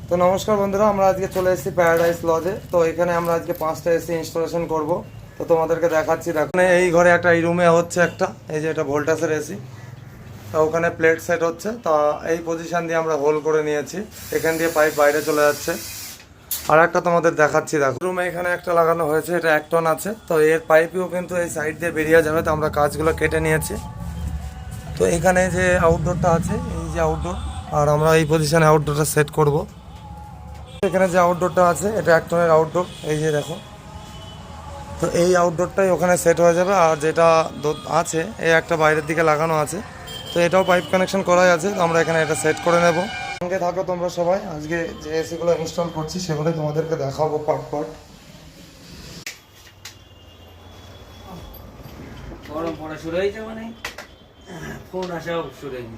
তো নমস্কার বন্ধুরা, আমরা আজকে চলে এসেছি প্যারাডাইস লজে। তো এখানে আমরা আজকে 5টা এসি ইনস্টলেশন করব। তো তোমাদেরকে দেখাচ্ছি। দেখো এই ঘরে এই রুমে হচ্ছে এই যে এটা ভোল্টাসের এসি। তা ওখানে প্লেট সেট হচ্ছে। তা এই পজিশন দিয়ে আমরা হোল করে নিয়েছি, এখান দিয়ে পাইপ বাইরে চলে যাচ্ছে। আর একটা তোমাদের দেখাচ্ছি। দেখো রুমে এখানে একটা লাগানো হয়েছে, এটা 1 টন আছে। তো এর পাইপও কিন্তু এই সাইড দিয়ে বেরিয়ে যাবে। তো আমরা কাজগুলো কেটে নিয়েছি। তো এখানে যে আউটডোরটা আছে, এই যে আউটডোর, আর আমরা এই পজিশনে আউটডোরটা সেট করব। এখানে যে আউটডোরটা আছে এটা 1 টনের আউটডোর, এই যে দেখো। তো এই আউটডোরটাই ওখানে সেট হয়ে যাবে। আর যেটা আছে এই একটা বাইরের দিকে লাগানো আছে, তো এটাও পাইপ কানেকশন করাই আছে। তো আমরা এখানে এটা সেট করে নেব। সঙ্গে থাকো তোমরা সবাই। আজকে যে এসিগুলো ইনস্টল করছি সেগুলোই তোমাদেরকে দেখাবো পার্ট পার্ট। গরম পড়া শুরু হয়েছে, মানে ফোন আসাও শুরু হয়েছে।